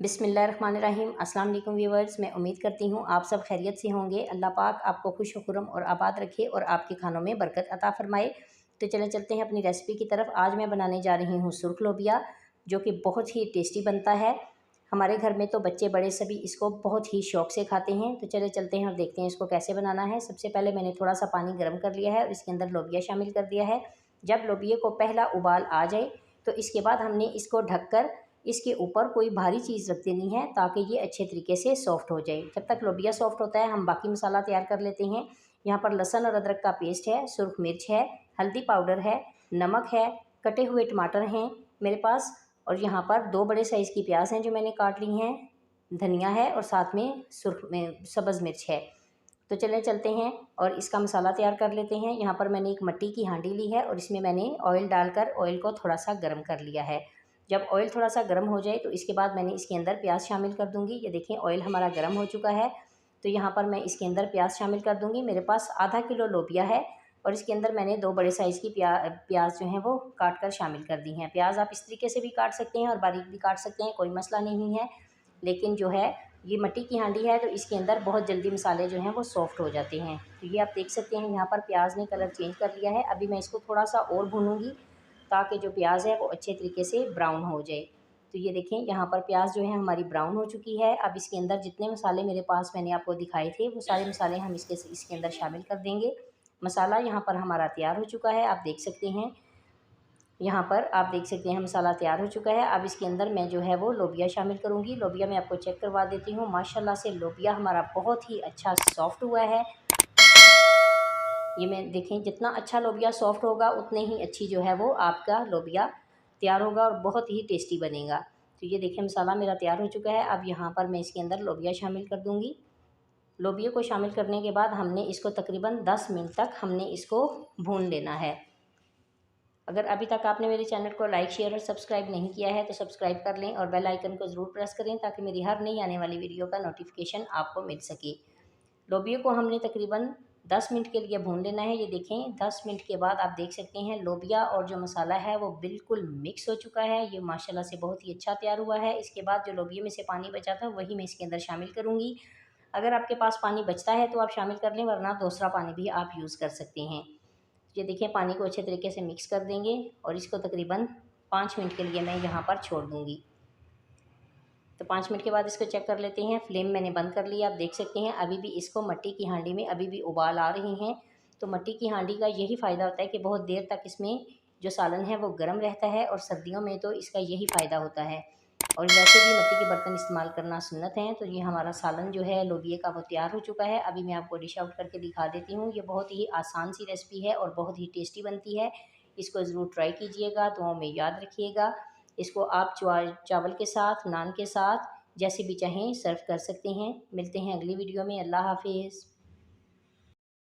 बिस्मिल्लाहिर्रहमानिर्रहीम। अस्सलाम वालेकुम व्यूवर्स, मैं उम्मीद करती हूँ आप सब खैरियत से होंगे। अल्लाह पाक आपको खुश खुरम और आबाद रखे और आपके खानों में बरकत अता फरमाए। तो चलते हैं अपनी रेसिपी की तरफ। आज मैं बनाने जा रही हूँ सुर्ख लोबिया, जो कि बहुत ही टेस्टी बनता है। हमारे घर में तो बच्चे बड़े सभी इसको बहुत ही शौक़ से खाते हैं। तो चलते हैं और देखते हैं इसको कैसे बनाना है। सबसे पहले मैंने थोड़ा सा पानी गर्म कर लिया है और इसके अंदर लोबिया शामिल कर दिया है। जब लोबिया को पहला उबाल आ जाए तो इसके बाद हमने इसको ढककर इसके ऊपर कोई भारी चीज़ रख देनी है, ताकि ये अच्छे तरीके से सॉफ्ट हो जाए। जब तक लोबिया सॉफ्ट होता है हम बाकी मसाला तैयार कर लेते हैं। यहाँ पर लहसुन और अदरक का पेस्ट है, सुर्ख मिर्च है, हल्दी पाउडर है, नमक है, कटे हुए टमाटर हैं मेरे पास, और यहाँ पर 2 बड़े साइज़ की प्याज हैं जो मैंने काट ली हैं, धनिया है और साथ में सुर्ख में सब्ज़ मिर्च है। तो चलते हैं और इसका मसाला तैयार कर लेते हैं। यहाँ पर मैंने एक मिट्टी की हांडी ली है और इसमें मैंने ऑयल डालकर ऑयल को थोड़ा सा गर्म कर लिया है। जब ऑयल थोड़ा सा गर्म हो जाए तो इसके बाद मैंने इसके अंदर प्याज शामिल कर दूंगी। ये देखें ऑयल हमारा गर्म हो चुका है, तो यहाँ पर मैं इसके अंदर प्याज शामिल कर दूंगी। मेरे पास आधा किलो लोबिया है और इसके अंदर मैंने 2 बड़े साइज़ की प्याज जो हैं वो काट कर शामिल कर दी हैं। प्याज आप इस तरीके से भी काट सकते हैं और बारीक भी काट सकते हैं, कोई मसला नहीं है। लेकिन जो है ये मिट्टी की हांडी है तो इसके अंदर बहुत जल्दी मसाले जो हैं वो सॉफ्ट हो जाते हैं। तो ये आप देख सकते हैं यहाँ पर प्याज ने कलर चेंज कर लिया है। अभी मैं इसको थोड़ा सा और भूनूंगी ताकि जो प्याज है वो अच्छे तरीके से ब्राउन हो जाए। तो ये देखें यहाँ पर प्याज जो है हमारी ब्राउन हो चुकी है। अब इसके अंदर जितने मसाले मेरे पास मैंने आपको दिखाए थे वो सारे मसाले हम इसके अंदर शामिल कर देंगे। मसाला यहाँ पर हमारा तैयार हो चुका है, आप देख सकते हैं। यहाँ पर आप देख सकते हैं मसाला तैयार हो चुका है। अब इसके अंदर मैं जो है वो लोबिया शामिल करूँगी। लोबिया मैं आपको चेक करवा देती हूँ। माशाल्लाह से लोबिया हमारा बहुत ही अच्छा सॉफ्ट हुआ है। ये मैं देखें जितना अच्छा लोबिया सॉफ्ट होगा उतने ही अच्छी जो है वो आपका लोबिया तैयार होगा और बहुत ही टेस्टी बनेगा। तो ये देखें मसाला मेरा तैयार हो चुका है। अब यहाँ पर मैं इसके अंदर लोबिया शामिल कर दूँगी। लोबिया को शामिल करने के बाद हमने इसको तकरीबन 10 मिनट तक हमने इसको भून लेना है। अगर अभी तक आपने मेरे चैनल को लाइक शेयर और सब्सक्राइब नहीं किया है तो सब्सक्राइब कर लें और बेल आइकन को ज़रूर प्रेस करें, ताकि मेरी हर नई आने वाली वीडियो का नोटिफिकेशन आपको मिल सके। लोबिया को हमने तकरीबन 10 मिनट के लिए भून लेना है। ये देखें 10 मिनट के बाद आप देख सकते हैं लोबिया और जो मसाला है वो बिल्कुल मिक्स हो चुका है। ये माशाल्लाह से बहुत ही अच्छा तैयार हुआ है। इसके बाद जो लोबिया में से पानी बचा था वही मैं इसके अंदर शामिल करूँगी। अगर आपके पास पानी बचता है तो आप शामिल कर लें, वरना दूसरा पानी भी आप यूज़ कर सकते हैं। ये देखिए पानी को अच्छे तरीके से मिक्स कर देंगे और इसको तकरीबन 5 मिनट के लिए मैं यहाँ पर छोड़ दूँगी। तो 5 मिनट के बाद इसको चेक कर लेते हैं। फ्लेम मैंने बंद कर लिया, आप देख सकते हैं अभी भी इसको मिट्टी की हांडी में अभी भी उबाल आ रहे हैं। तो मिट्टी की हांडी का यही फ़ायदा होता है कि बहुत देर तक इसमें जो सालन है वो गर्म रहता है, और सर्दियों में तो इसका यही फ़ायदा होता है। और वैसे भी मिट्टी के बर्तन इस्तेमाल करना सुन्नत है। तो ये हमारा सालन जो है लोबिया का वो तैयार हो चुका है। अभी मैं आपको डिश आउट करके दिखा देती हूँ। ये बहुत ही आसान सी रेसिपी है और बहुत ही टेस्टी बनती है। इसको ज़रूर ट्राई कीजिएगा, दुआओं में याद रखिएगा। इसको आप चावल के साथ, नान के साथ, जैसे भी चाहें सर्व कर सकते हैं। मिलते हैं अगली वीडियो में। अल्लाह हाफिज़।